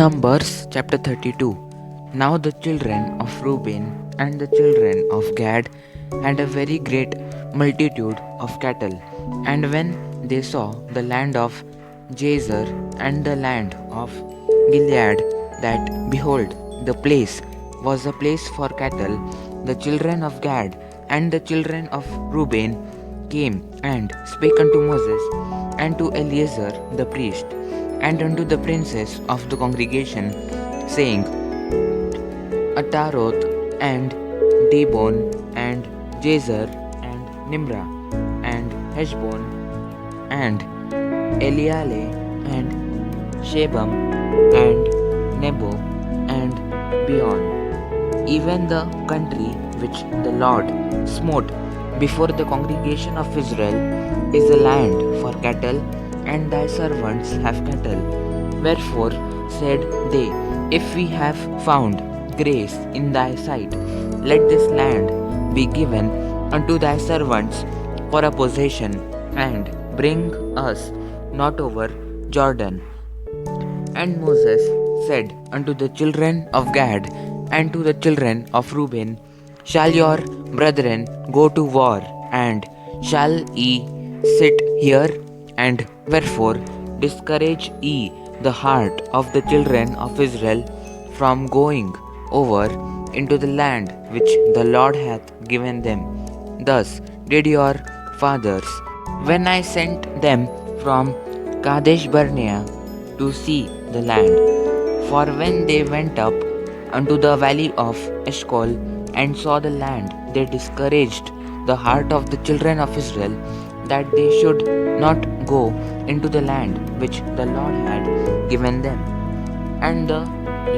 Numbers chapter 32. Now the children of Reuben and the children of Gad had a very great multitude of cattle. And when they saw the land of Jazer and the land of Gilead, that behold, the place was a place for cattle, the children of Gad and the children of Reuben came and spake unto Moses and to Eleazar the priest and unto the princes of the congregation, saying, Ataroth and Dibon and Jazer and Nimrah and Heshbon and Eliale and Shebam and Nebo and beyond, even the country which the Lord smote before the congregation of Israel is a land for cattle, and thy servants have cattle. Wherefore said they, If we have found grace in thy sight, let this land be given unto thy servants for a possession, and bring us not over Jordan. And Moses said unto the children of Gad and to the children of Reuben, Shall your brethren go to war, and shall ye sit here? And wherefore discourage ye the heart of the children of Israel from going over into the land which the Lord hath given them? Thus did your fathers, when I sent them from Kadesh Barnea to see the land. For when they went up unto the valley of Eshcol and saw the land, they discouraged the heart of the children of Israel, that they should not go into the land which the Lord had given them. And the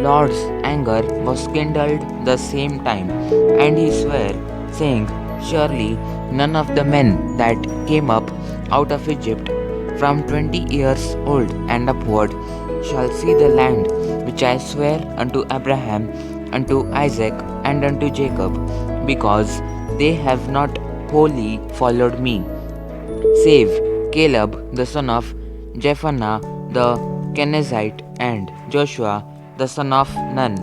Lord's anger was kindled the same time, and he sware, saying, Surely none of the men that came up out of Egypt from 20 years old and upward shall see the land which I swear unto Abraham, unto Isaac, and unto Jacob, because they have not wholly followed me, save Caleb the son of Jephunneh the Kenizzite, and Joshua the son of Nun,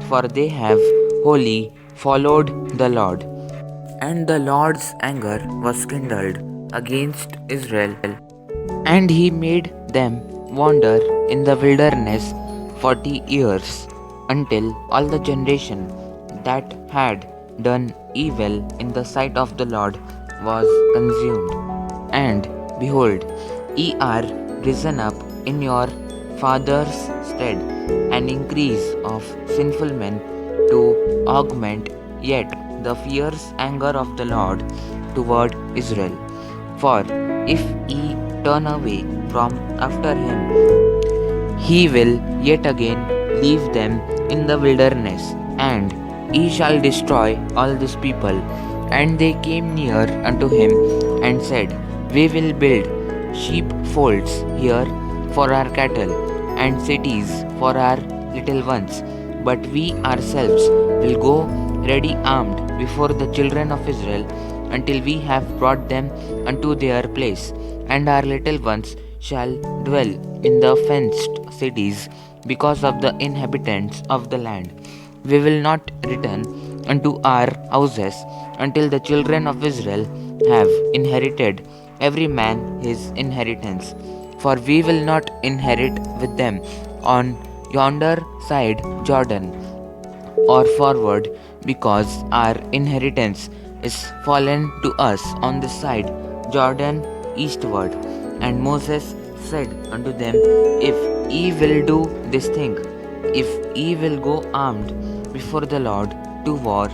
for they have wholly followed the Lord. And the Lord's anger was kindled against Israel, and he made them wander in the wilderness 40 years, until all the generation that had done evil in the sight of the Lord was consumed. And behold, ye are risen up in your father's stead, an increase of sinful men to augment yet the fierce anger of the Lord toward Israel. For if ye turn away from after him, he will yet again leave them in the wilderness, and he shall destroy all this people. And they came near unto him and said, We will build sheepfolds here for our cattle, and cities for our little ones, but we ourselves will go ready armed before the children of Israel, until we have brought them unto their place, and our little ones shall dwell in the fenced cities because of the inhabitants of the land. We will not return unto our houses until the children of Israel have inherited every man his inheritance. For we will not inherit with them on yonder side Jordan, or forward, because our inheritance is fallen to us on this side Jordan eastward. And Moses said unto them, If ye will do this thing, if ye will go armed before the Lord to war,